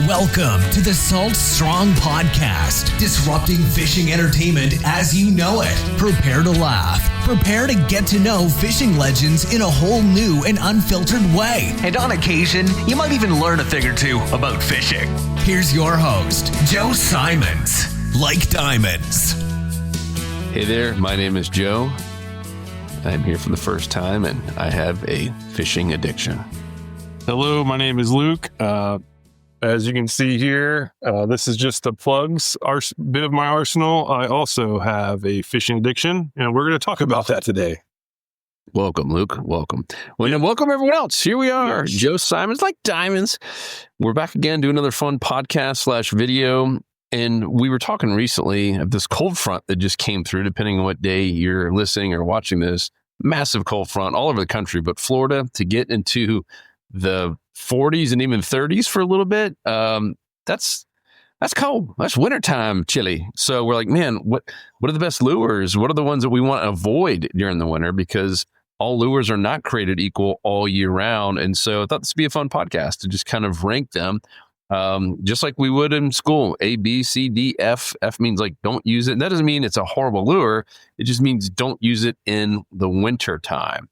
Welcome to the Salt Strong Podcast, disrupting fishing entertainment as you know it. Prepare to laugh. Prepare to get to know fishing legends in a whole new and unfiltered way. And on occasion, you might even learn a thing or two about fishing. Here's your host, Joe Simons. Like diamonds. Hey there, my name is Joe. I'm here for the first time and I have a fishing addiction. Hello, my name is Luke. As you can see here, this is just the plugs bit of my arsenal. I also have a fishing addiction, and we're going to talk about that today. Welcome, Luke. Welcome. Well, and welcome everyone else. Here we are, Joe Simons, Like Diamonds. We're back again, do another fun podcast / video. And we were talking recently of this cold front that just came through, depending on what day you're listening or watching this. Massive cold front all over the country, but Florida to get into the 40s and even 30s for a little bit. That's cold. That's wintertime chilly. So we're like, man, what are the best lures? What are the ones that we want to avoid during the winter? Because all lures are not created equal all year round. And so I thought this would be a fun podcast to just kind of rank them, just like we would in school. A, B, C, D, F. F means like don't use it. And that doesn't mean it's a horrible lure. It just means don't use it in the winter time.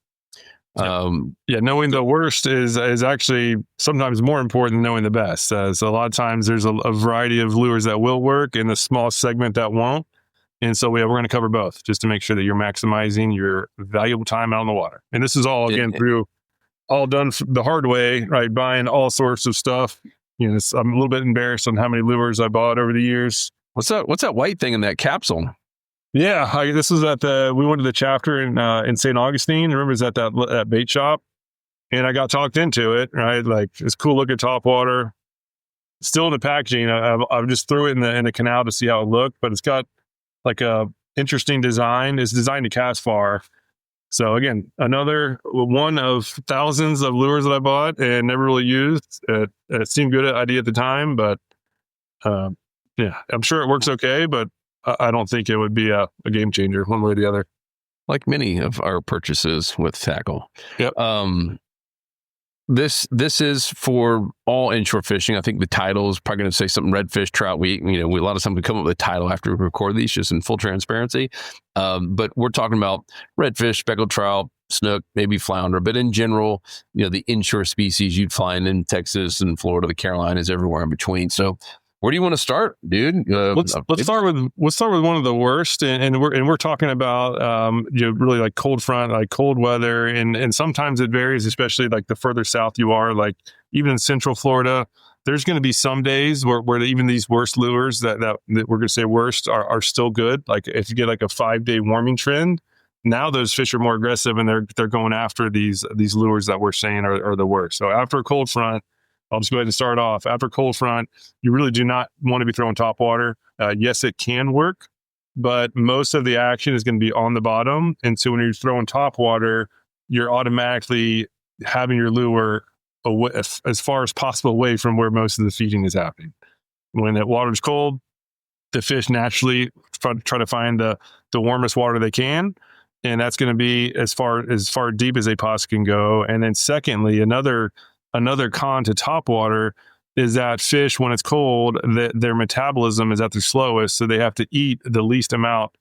Knowing the worst is actually sometimes more important than knowing the best. So a lot of times there's a variety of lures that will work in a small segment that won't. And so we're going to cover both just to make sure that you're maximizing your valuable time out on the water. And this is all, again, all done the hard way, right? Buying all sorts of stuff. I'm a little bit embarrassed on how many lures I bought over the years. What's that white thing in that capsule? Yeah, this was we went to the chapter in St. Augustine. Remember, it's at that bait shop, and I got talked into it. Right, like it's cool looking top water, still in the packaging. I just threw it in the canal to see how it looked, but it's got like a interesting design. It's designed to cast far. So again, another one of thousands of lures that I bought and never really used. It seemed good idea at the time, but I'm sure it works okay, but I don't think it would be a game changer one way or the other. Like many of our purchases with tackle. Yep. This is for all inshore fishing. I think the title is probably going to say something redfish, trout. A lot of times we come up with a title after we record these, just in full transparency. But we're talking about redfish, speckled trout, snook, maybe flounder. But in general, the inshore species you'd find in Texas and Florida, the Carolinas, everywhere in between. So where do you want to start, dude? Let's start with one of the worst, and we're talking about really like cold front, like cold weather, and sometimes it varies, especially like the further south you are, like even in Central Florida. There's going to be some days where even these worst lures that we're going to say worst are still good. Like if you get like a 5-day warming trend, now those fish are more aggressive and they're going after these lures that we're saying are the worst. So after a cold front, I'll just go ahead and start off. After cold front, you really do not want to be throwing top water. Yes, it can work, but most of the action is going to be on the bottom. And so when you're throwing top water, you're automatically having your lure as far as possible away from where most of the feeding is happening. When that water's cold, the fish naturally try to find the warmest water they can. And that's going to be as far deep as they possibly can go. And then secondly, another con to top water is that fish, when it's cold, their metabolism is at their slowest. So they have to eat the least amount,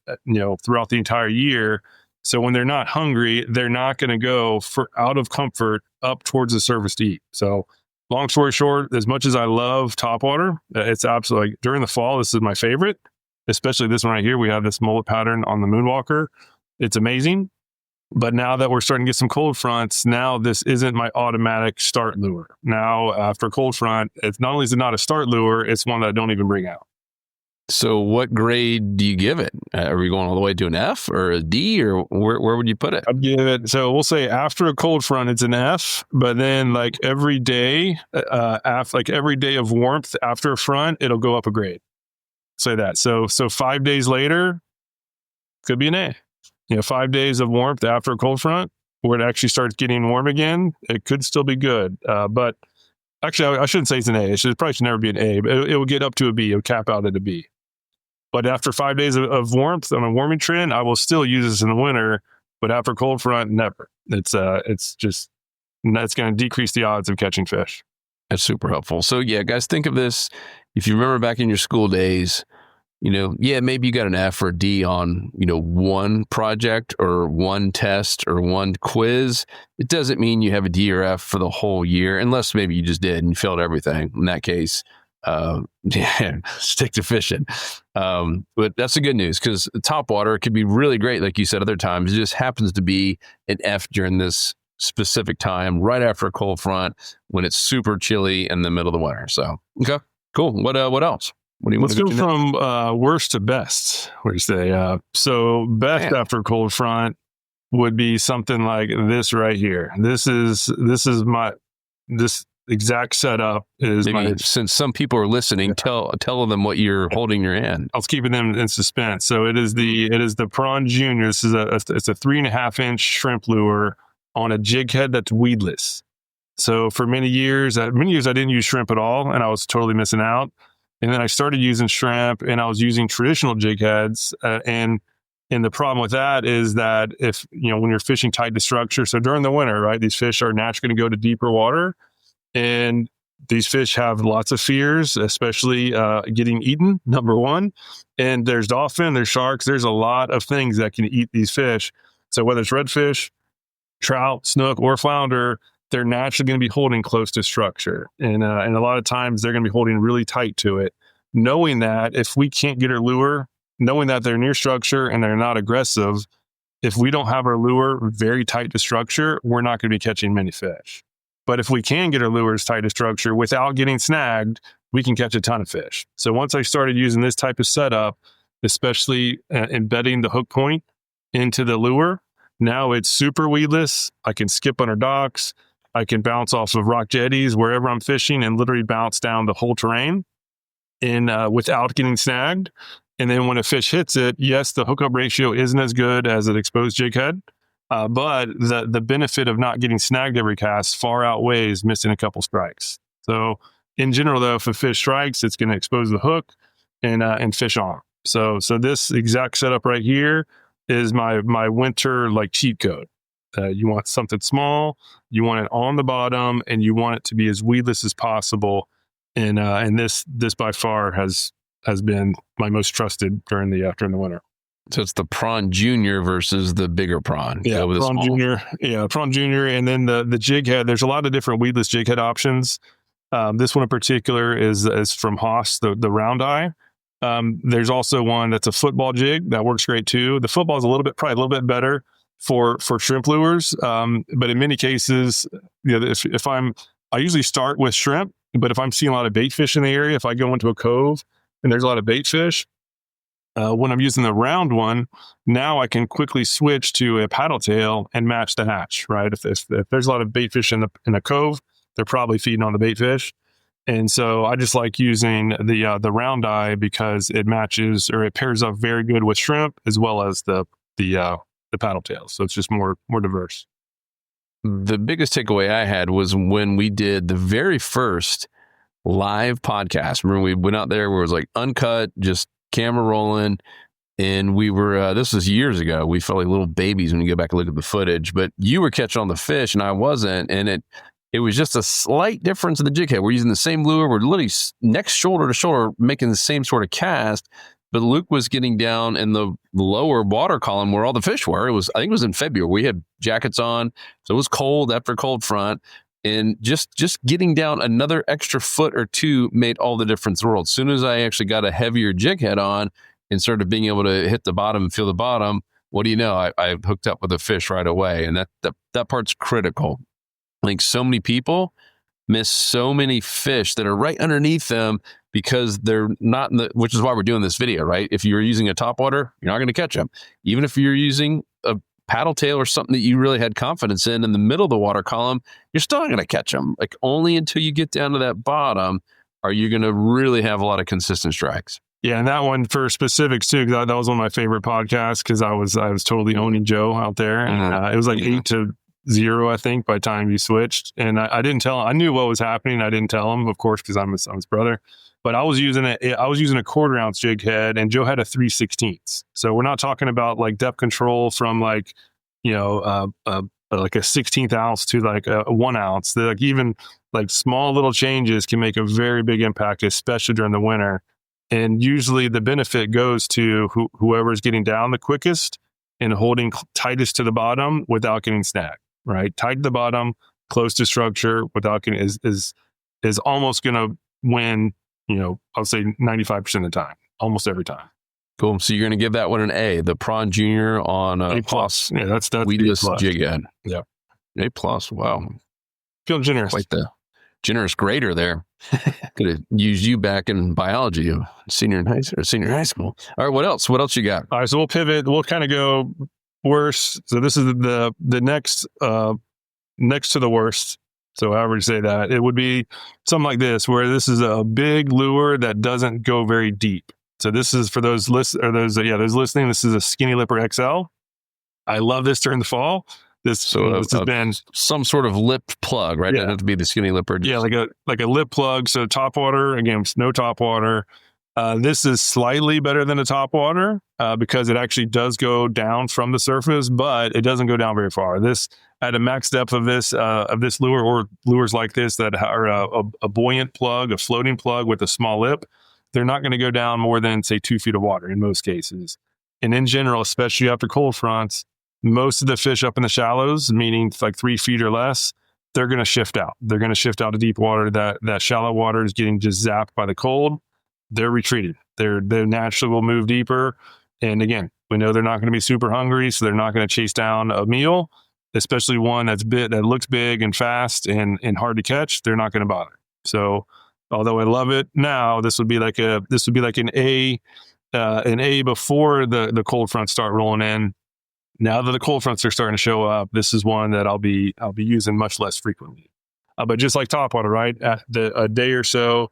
throughout the entire year. So when they're not hungry, they're not going to go out of comfort up towards the surface to eat. So long story short, as much as I love top water, it's absolutely like during the fall, this is my favorite, especially this one right here. We have this mullet pattern on the Moonwalker. It's amazing. But now that we're starting to get some cold fronts, now this isn't my automatic start lure. Now, after cold front, it's not only is it not a start lure, it's one that I don't even bring out. So what grade do you give it? Are we going all the way to an F or a D, or where would you put it? I'd give it, so we'll say after a cold front, it's an F, but then like every day, every day of warmth after a front, it'll go up a grade. Say that. So 5 days later, could be an A. 5 days of warmth after a cold front, where it actually starts getting warm again, it could still be good. But actually, I shouldn't say it's an A. It probably should never be an A, but it will get up to a B. It will cap out at a B. But after 5 days of warmth on a warming trend, I will still use this in the winter. But after cold front, never. It's going to decrease the odds of catching fish. That's super helpful. So yeah, guys, think of this. If you remember back in your school days, maybe you got an F or a D on, one project or one test or one quiz. It doesn't mean you have a D or F for the whole year, unless maybe you just did and failed everything. In that case, stick to fishing. But that's the good news, because top water could be really great, like you said other times. It just happens to be an F during this specific time, right after a cold front, when it's super chilly in the middle of the winter. So, okay, cool. What else? What do you want Let's to go from worst to best. What do you say? So best after a cold front would be something like this right here. This exact setup is maybe since some people are listening, tell them what you're holding in your hand. I was keeping them in suspense. So it is the Prawn Junior. This is it's a 3.5-inch shrimp lure on a jig head that's weedless. So for many years I didn't use shrimp at all, and I was totally missing out. And then I started using shrimp, and I was using traditional jig heads. And the problem with that is that if, when you're fishing tight to structure, so during the winter, right, these fish are naturally going to go to deeper water. And these fish have lots of fears, especially getting eaten, number one. And there's dolphin, there's sharks, there's a lot of things that can eat these fish. So whether it's redfish, trout, snook, or flounder, they're naturally going to be holding close to structure. And a lot of times they're going to be holding really tight to it. Knowing that if we can't get our lure, knowing that they're near structure and they're not aggressive, if we don't have our lure very tight to structure, we're not going to be catching many fish. But if we can get our lures tight to structure without getting snagged, we can catch a ton of fish. So once I started using this type of setup, especially embedding the hook point into the lure, now it's super weedless. I can skip under docks. I can bounce off of rock jetties wherever I'm fishing and literally bounce down the whole terrain without getting snagged. And then when a fish hits it, yes, the hookup ratio isn't as good as an exposed jig head, but the benefit of not getting snagged every cast far outweighs missing a couple strikes. So in general, though, if a fish strikes, it's going to expose the hook and fish on. So this exact setup right here is my winter cheat code. You want something small, you want it on the bottom, and you want it to be as weedless as possible. And this by far has been my most trusted during the winter. So it's the Prawn Junior versus the bigger prawn. Yeah, Prawn Junior. Yeah, Prawn Junior, and then the jig head. There's a lot of different weedless jig head options. This one in particular is from Haas, the round eye. There's also one that's a football jig that works great too. The football is probably a little bit better for shrimp lures. But in many cases, I usually start with shrimp, but if I'm seeing a lot of bait fish in the area, if I go into a cove and there's a lot of bait fish, when I'm using the round one, now I can quickly switch to a paddle tail and match the hatch, right? If there's a lot of bait fish in a cove, they're probably feeding on the bait fish. And so I just like using the round eye because it matches, or it pairs up very good with shrimp as well as the paddle tails. So it's just more diverse. The biggest takeaway I had was when we did the very first live podcast. Remember, we went out there where it was uncut, just camera rolling. And we were, this was years ago. We felt like little babies when you go back and look at the footage, but you were catching on the fish and I wasn't. And it was just a slight difference in the jig head. We're using the same lure. We're literally next shoulder to shoulder, making the same sort of cast. But Luke was getting down in the lower water column where all the fish were. I think it was in February. We had jackets on, so it was cold after a cold front. And just getting down another extra foot or two made all the difference in the world. As soon as I actually got a heavier jig head on and started being able to hit the bottom and feel the bottom, what do you know? I hooked up with a fish right away. And that part's critical. So many people miss so many fish that are right underneath them because they're not which is why we're doing this video, right? If you're using a topwater, you're not going to catch them. Even if you're using a paddle tail or something that you really had confidence in the middle of the water column, you're still not going to catch them. Only until you get down to that bottom are you going to really have a lot of consistent strikes. Yeah, and that one for specifics too, because that was one of my favorite podcasts because I was totally owning Joe out there. And, it was 8-0, I think, by the time you switched. And I didn't tell him. I knew what was happening. I didn't tell him, of course, because I'm his brother. But I was using a 1/4 ounce jig head, and Joe had a 3/16. So we're not talking about depth control from like a 16th ounce to like a 1 ounce. They're like even like small little changes can make a very big impact, especially during the winter. And usually the benefit goes to whoever's getting down the quickest and holding tightest to the bottom without getting snagged, right? Tight to the bottom, close to structure without getting is almost going to win, I'll say 95% of the time, almost every time. Cool. So you're going to give that one an A, the Prawn Junior on A+. Haas. Yeah, that's weedless jig head. Yeah. A+. Wow. Feel generous. Quite the generous grader there. Could have used you back in biology, senior high school. All right, what else? What else you got? All right, so we'll pivot. We'll kind of go worse. So this is the next to the worst. So however you say that, it would be something like this, where this is a big lure that doesn't go very deep. So this is for those listening. This is a Skinny Lipper XL. I love this during the fall. This has been some sort of lip plug, right? Yeah. Doesn't have to be the Skinny Lipper. Yeah, like a lip plug. So top water, again, no top water. This is slightly better than a top water because it actually does go down from the surface, but it doesn't go down very far. This at a max depth of this lure, or lures like this that are a buoyant plug, a floating plug with a small lip, they're not going to go down more than, say, 2 feet of water in most cases. And in general, especially after cold fronts, most of the fish up in the shallows, meaning like 3 feet or less, they're going to shift out. They're going to shift out to deep water. That shallow water is getting just zapped by the cold. They're retreated. They naturally will move deeper. And again, we know they're not going to be super hungry, so they're not going to chase down a meal, especially one that looks big and fast and hard to catch. They're not going to bother. So, although I love it now, this would be like an A before the cold fronts start rolling in. Now that the cold fronts are starting to show up, this is one that I'll be using much less frequently. But just like topwater, right? A day or so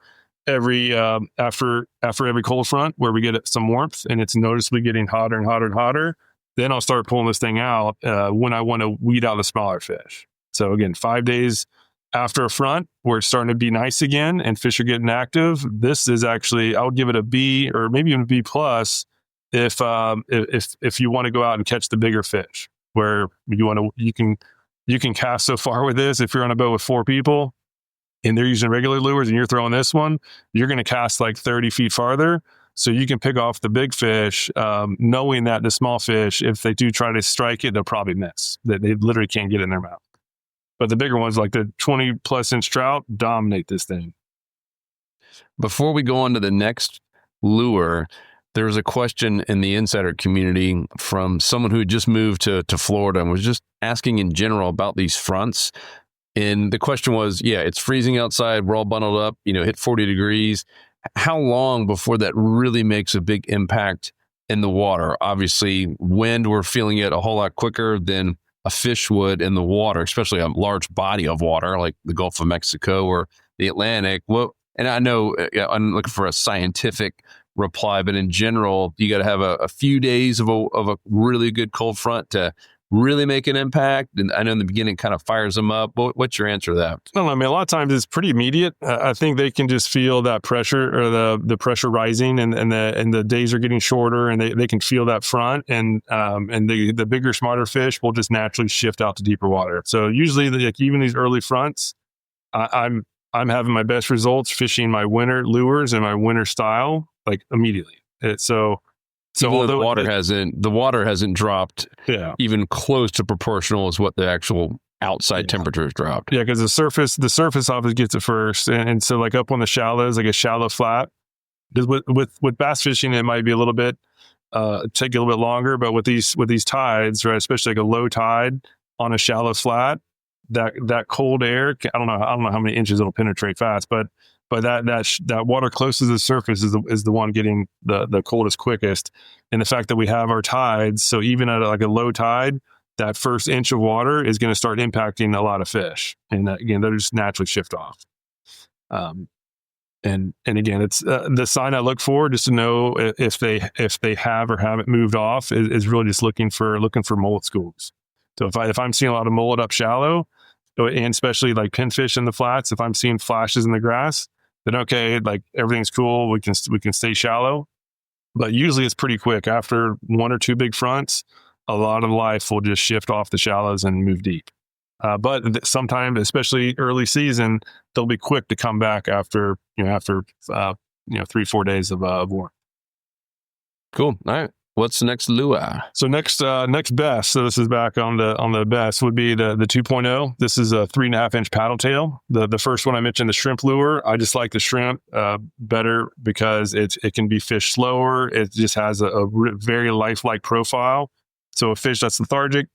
every after every cold front where we get some warmth and it's noticeably getting hotter and hotter and hotter, then I'll start pulling this thing out when I want to weed out the smaller fish. So again, 5 days after a front where it's starting to be nice again and fish are getting active, this is actually, I would give it a B or maybe even a B plus if you want to go out and catch the bigger fish, where you can cast so far with this. If you're on a boat with 4 people and they're using regular lures and you're throwing this one, you're going to cast like 30 feet farther. So you can pick off the big fish, knowing that the small fish, if they do try to strike it, they'll probably miss. That they literally can't get in their mouth. But the bigger ones, like the 20 plus inch trout, dominate this thing. Before we go on to the next lure, there was a question in the insider community from someone who had just moved to Florida and was just asking in general about these fronts. And the question was, it's freezing outside. We're all bundled up, hit 40 degrees. How long before that really makes a big impact in the water? Obviously, wind, we're feeling it a whole lot quicker than a fish would in the water, especially a large body of water like the Gulf of Mexico or the Atlantic. Well, and I know I'm looking for a scientific reply, but in general, you got to have a few days of a really good cold front to really make an impact. And I know in the beginning it kind of fires them up. What's your answer to that? Well, I mean, a lot of times it's pretty immediate. I think they can just feel that pressure or the pressure rising and the days are getting shorter and they can feel that front and the bigger, smarter fish will just naturally shift out to deeper water. So usually even these early fronts, I'm having my best results fishing my winter lures and my winter style like immediately. So although the water hasn't dropped even close to proportional as what the actual outside temperature has dropped. Yeah, because the surface often gets it first, and so like up on the shallows, like a shallow flat. With bass fishing, it might be a little bit take a little bit longer, but with these tides, right, especially like a low tide on a shallow flat, that cold air, I don't know how many inches it'll penetrate fast, but that water close to the surface is the one getting the coldest quickest. And the fact that we have our tides, so even at like a low tide, that first inch of water is going to start impacting a lot of fish. And again, they'll just naturally shift off. And again, it's the sign I look for just to know if they have or haven't moved off is really just looking for mullet schools. So if I'm seeing a lot of mullet up shallow, and especially like pinfish in the flats, if I'm seeing flashes in the grass, then okay, like everything's cool. We can stay shallow, but usually it's pretty quick. After 1 or 2 big fronts, a lot of life will just shift off the shallows and move deep. But sometimes, especially early season, they'll be quick to come back after 3-4 days of warmth. Cool. All right. What's the next lure? So next best. So this is back on the best would be the 2.0. This is a 3.5-inch paddle tail. The first one I mentioned, the shrimp lure. I just like the shrimp better because it can be fished slower. It just has a very lifelike profile. So a fish that's lethargic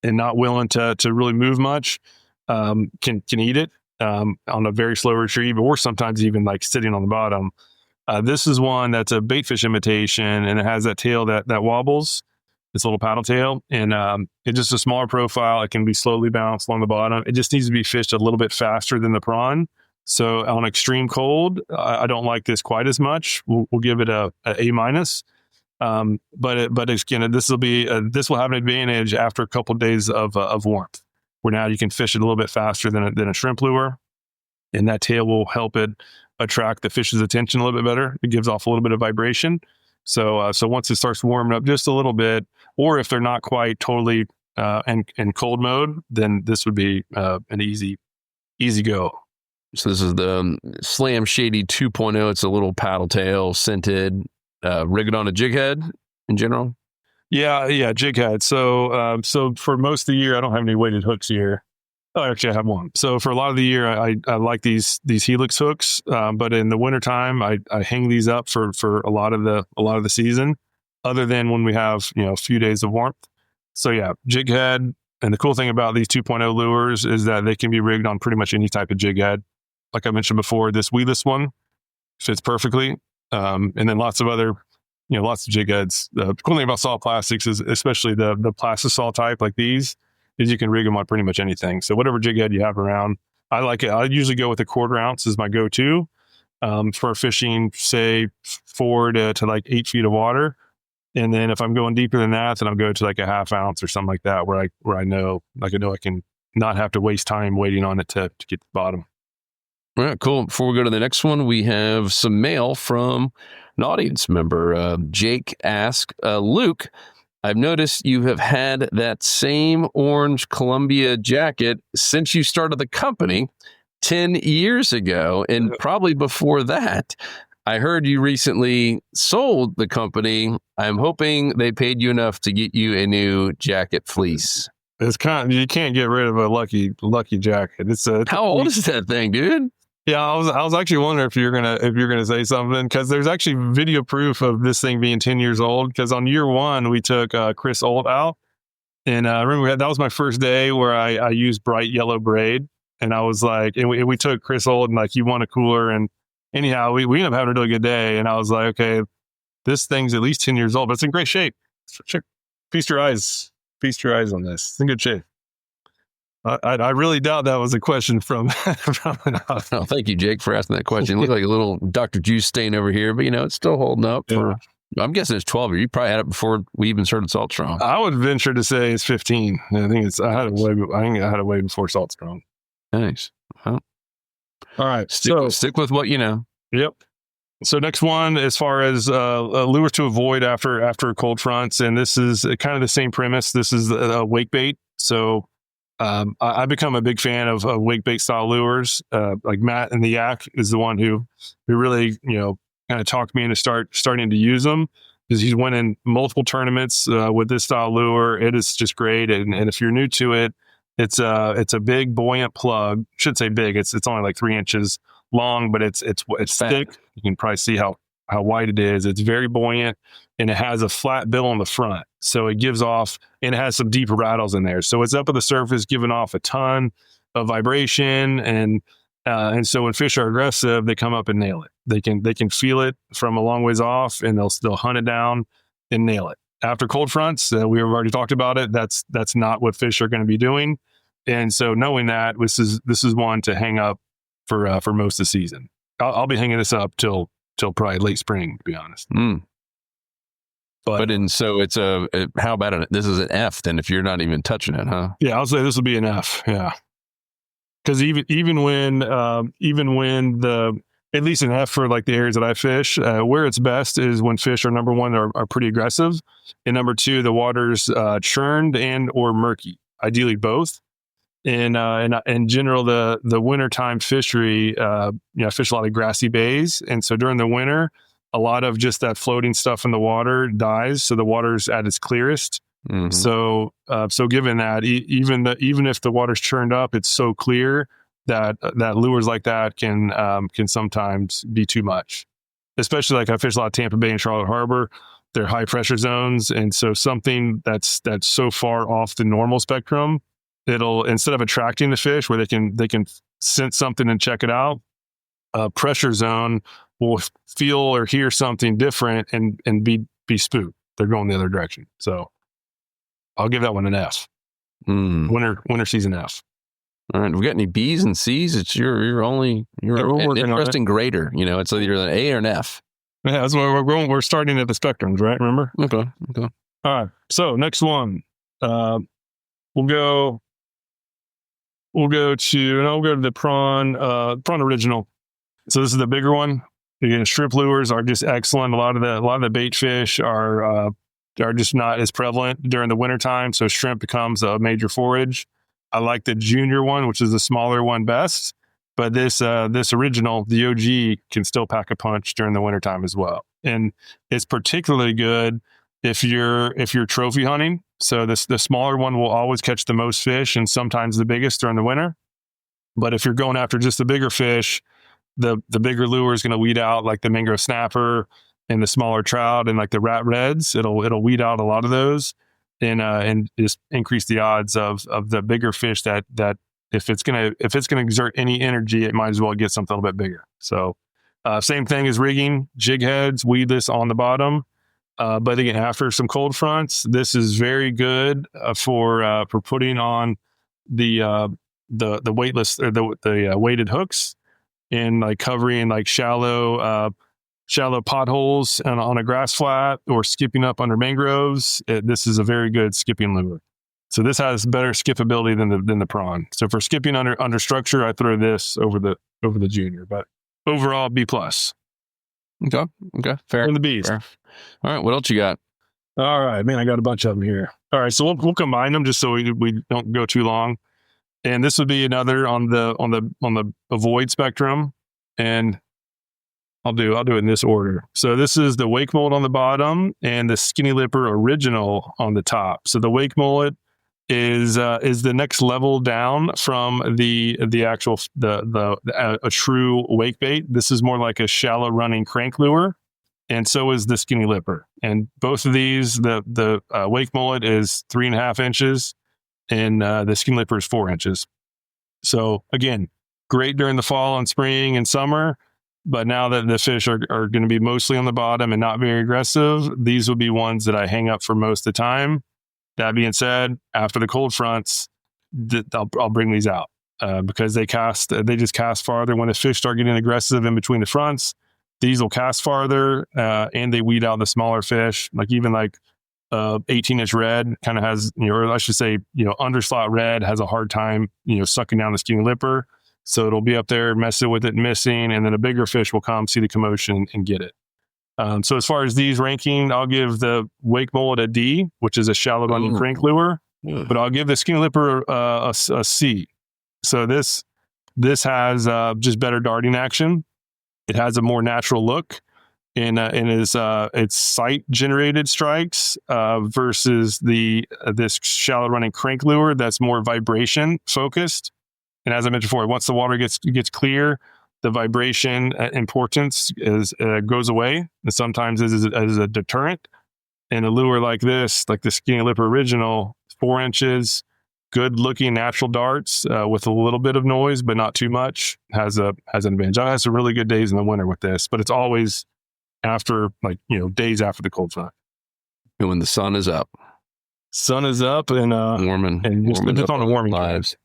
and not willing to really move much can eat it on a very slow retrieve, or sometimes even like sitting on the bottom. This is one that's a bait fish imitation, and it has that tail that wobbles, this little paddle tail, and it's just a smaller profile. It can be slowly bounced along the bottom. It just needs to be fished a little bit faster than the prawn. So on extreme cold, I don't like this quite as much. We'll give it a A-. But again, this will have an advantage after a couple of days of warmth, where now you can fish it a little bit faster than a shrimp lure, and that tail will help it attract the fish's attention a little bit better. It gives off a little bit of vibration. So once it starts warming up just a little bit, or if they're not quite totally in cold mode, then this would be an easy go. So this is the Slam Shady 2.0. It's a little paddle tail, scented, rigged on a jig head in general. Yeah, jig head. So for most of the year, I don't have any weighted hooks here. Oh, actually, I have one. So for a lot of the year, I like these helix hooks, but in the wintertime, I hang these up for a lot of the season, other than when we have a few days of warmth. So yeah, jig head. And the cool thing about these 2.0 lures is that they can be rigged on pretty much any type of jig head. Like I mentioned before, this weedless one fits perfectly, and then lots of other lots of jig heads. The cool thing about solid plastics is, especially the plastisol type like these, is you can rig them on pretty much anything. So whatever jig head you have around, I like it. I usually go with a 1/4 ounce as my go-to for fishing, say 4 to like 8 feet of water. And then if I'm going deeper than that, then I'll go to like a 1/2 ounce or something like that, where I know I can not have to waste time waiting on it to get to the bottom. All right, cool. Before we go to the next one, we have some mail from an audience member. Jake asked, Luke, I've noticed you have had that same orange Columbia jacket since you started the company 10 years ago, and probably before that. I heard you recently sold the company. I'm hoping they paid you enough to get you a new jacket fleece. It's you can't get rid of a lucky jacket. How old is that thing, dude? Yeah, I was actually wondering if you're gonna say something, because there's actually video proof of this thing being 10 years old. Because on year 1 we took Chris Olt out, and I remember that was my first day where I used bright yellow braid, and I was like, and we took Chris Olt and like he won a cooler, and anyhow we ended up having a really good day, and I was like, okay, this thing's at least 10 years old, but it's in great shape. Feast your eyes on this. It's in good shape. I really doubt that was a question from Oh, thank you, Jake, for asking that question. It looked like a little Dr. Juice stain over here, but it's still holding up. I'm guessing it's 12 years. You probably had it before we even started Salt Strong. I would venture to say it's 15. I think I had it way before Salt Strong. Nice. Well, all right. Stick with what you know. Yep. So next one, as far as lures to avoid after cold fronts, and this is kind of the same premise. This is a wake bait. So I become a big fan of wake bait style lures. Like Matt and the Yak is the one who really kind of talked me into starting to use them, because he's winning multiple tournaments with this style lure. It is just great, and if you're new to it, it's a big buoyant plug. I should say big. It's only like 3 inches long, but it's thick. You can probably see how wide it is. It's very buoyant, and it has a flat bill on the front. So it gives off, and it has some deep rattles in there. So it's up at the surface, giving off a ton of vibration. And so when fish are aggressive, they come up and nail it. They can feel it from a long ways off, and they'll hunt it down and nail it. After cold fronts, we've already talked about it. That's not what fish are going to be doing. And so knowing that, this is one to hang up for most of the season. I'll be hanging this up till probably late spring, to be honest. So it's how about this is an F then if you're not even touching it, huh? Yeah, I'll say this will be an F. Yeah, because even when the at least an F for like the areas that I fish. Where it's best is when fish are, number one, are pretty aggressive, and number two, the water's churned and or murky, ideally both. And in general, the wintertime fishery, I fish a lot of grassy bays, and so during the winter, a lot of just that floating stuff in the water dies, so the water's at its clearest. Mm-hmm. So given that, even if the water's churned up, it's so clear that lures like that can sometimes be too much. Especially like I fish a lot of Tampa Bay and Charlotte Harbor. They're high pressure zones, and so something that's so far off the normal spectrum, it'll, instead of attracting the fish where they can sense something and check it out, a pressure zone will feel or hear something different and be spooked. They're going the other direction. So I'll give that one an F. Winter season F. All right. We got any B's and C's? It's you're an interesting grader. It's either an A or an F. Yeah, that's where we're going. We're starting at the spectrums, right? Remember? Okay. All right. So next one, we'll go to the prawn original. So this is the bigger one. Again, shrimp lures are just excellent. A lot of the bait fish are just not as prevalent during the wintertime, so shrimp becomes a major forage. I like the junior one, which is the smaller one, best. But this original, the OG, can still pack a punch during the wintertime as well. And it's particularly good if you're trophy hunting. So the smaller one will always catch the most fish and sometimes the biggest during the winter. But if you're going after just the bigger fish, the bigger lure is going to weed out like the mangrove snapper and the smaller trout and like the rat reds. It'll weed out a lot of those and just increase the odds of the bigger fish that if it's gonna exert any energy, it might as well get something a little bit bigger. So same thing as rigging, jig heads, weedless on the bottom. But again, after some cold fronts, this is very good for putting on the weightless or the weighted hooks and like covering like shallow potholes on a grass flat or skipping up under mangroves. This is a very good skipping lure. So this has better skippability than the prawn. So for skipping under structure, I throw this over the junior. But overall, B+. Okay, fair. And the B's. Fair. All right, what else you got? All right, man, I got a bunch of them here. All right, so we'll combine them just so we don't go too long. And this would be another on the avoid spectrum, and I'll do it in this order. So this is the wake mullet on the bottom and the skinny lipper original on the top. So the wake mullet is the next level down from the actual a true wake bait. This is more like a shallow running crank lure, and so is the skinny lipper. And both of these, the wake mullet is 3.5 inches, and the skinny lipper is 4 inches. So again, great during the fall and spring and summer. But now that the fish are going to be mostly on the bottom and not very aggressive, these will be ones that I hang up for most of the time. That being said, after the cold fronts, I'll bring these out because they just cast farther. When the fish start getting aggressive in between the fronts, these will cast farther and they weed out the smaller fish. Like even like 18-inch red kind of has, or I should say, underslot red has a hard time, sucking down the skinny lipper. So it'll be up there messing with it, missing, and then a bigger fish will come, see the commotion, and get it. So as far as these ranking, I'll give the wake mullet a D, which is a shallow running crank lure, but I'll give the skinny lipper a C. So this has just better darting action. It has a more natural look in its sight generated strikes versus this shallow running crank lure that's more vibration focused. And as I mentioned before, once the water gets clear, the vibration importance goes away. And sometimes as a deterrent. And a lure like this, like the skinny lipper original, 4 inches, good looking natural darts with a little bit of noise, but not too much, has an advantage. I had some really good days in the winter with this, but it's always after days after the cold front. And when the sun is up. Sun is up and warming just on a warming lives.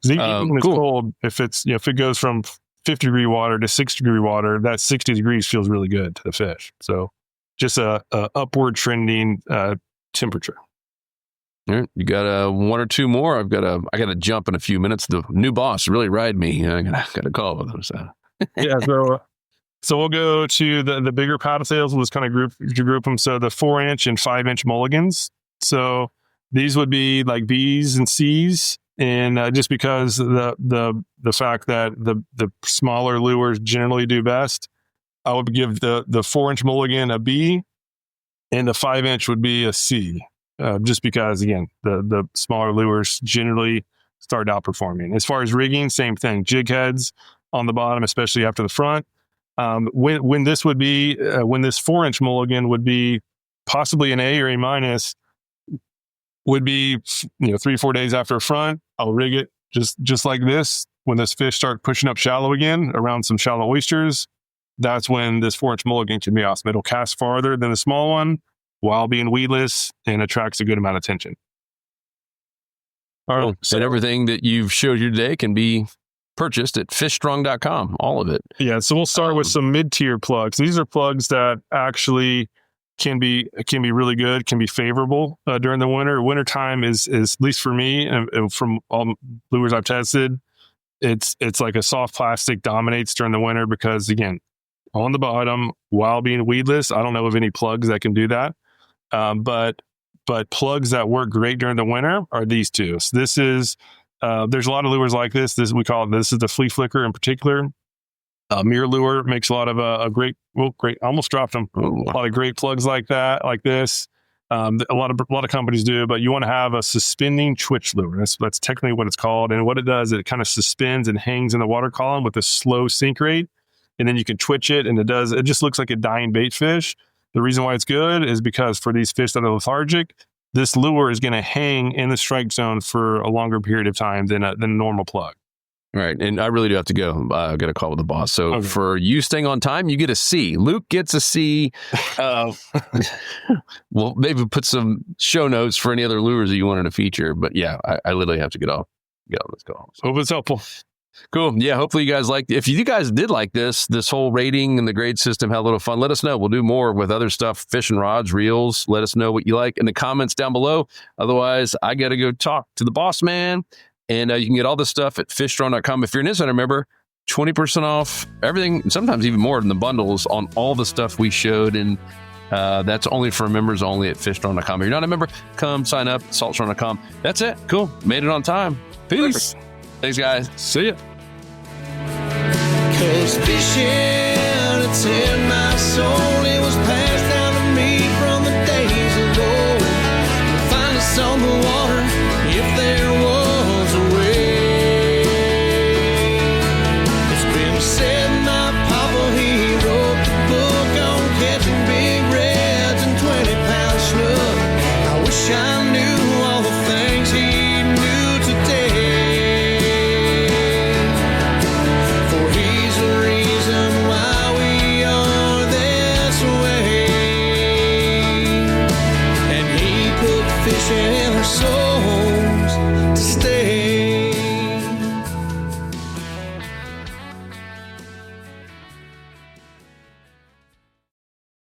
Even when it's cold, if it goes from 50-degree water to 60-degree water, that 60 degrees feels really good to the fish. So just a upward trending temperature. All right, you got one or two more. I got to jump in a few minutes. The new boss really ride me. I got to call with him. So. Yeah. So So we'll go to the bigger paddle tails. We'll just kind of group them. So the 4-inch and 5-inch mulligans. So these would be like B's and C's. And just because the fact that the smaller lures generally do best, I would give the 4-inch mulligan a B, and the 5-inch would be a C. Just because, again, the smaller lures generally start outperforming. As far as rigging, same thing. Jig heads on the bottom, especially after the front. When this 4-inch mulligan would be possibly an A or A minus, would be 3-4 days after a front. I'll rig it just like this. When this fish start pushing up shallow again around some shallow oysters, that's when this 4-inch mulligan can be awesome. It'll cast farther than the small one while being weedless and attracts a good amount of attention. All right. So, and everything that you've showed here today can be purchased at fishstrong.com, all of it. Yeah. So we'll start with some mid-tier plugs. These are plugs that actually can be really good, can be favorable during the winter. Wintertime is at least for me and from all lures I've tested, it's like a soft plastic dominates during the winter because, again, on the bottom while being weedless, I don't know of any plugs that can do that. But plugs that work great during the winter are these two. So this is there's a lot of lures like this. This is the flea flicker in particular. Mirror lure makes a lot of great. Almost dropped them. A lot of great plugs like that, like this. A lot of companies do, but you want to have a suspending twitch lure. That's technically what it's called. And what it does, it kind of suspends and hangs in the water column with a slow sink rate, and then you can twitch it, and it just looks like a dying bait fish. The reason why it's good is because for these fish that are lethargic, this lure is going to hang in the strike zone for a longer period of time than a normal plug. Right. And I really do have to go. I got a call with the boss. So For you staying on time, you get a C. Luke gets a C. We'll maybe put some show notes for any other lures that you wanted to feature. But yeah, I literally have to get off. Let's go. Hope it's helpful. Cool. Yeah. Hopefully you guys liked it. If you guys did like this whole rating and the grade system, had a little fun, let us know. We'll do more with other stuff, fishing rods, reels. Let us know what you like in the comments down below. Otherwise, I got to go talk to the boss man. And you can get all this stuff at fishstrong.com. If you're an insider member, 20% off everything, sometimes even more than the bundles on all the stuff we showed. And that's only for members only at fishstrong.com. If you're not a member, come sign up, saltstrong.com. That's it. Cool. Made it on time. Peace. Perfect. Thanks, guys. See ya. 'Cause fishing, it's in my soul. It was passed down to me from the days of old. Find us on the water if there was a way. It's been said my papa, he wrote the book on catching big reds and 20-pound snook. I wish I knew all the things he knew today. So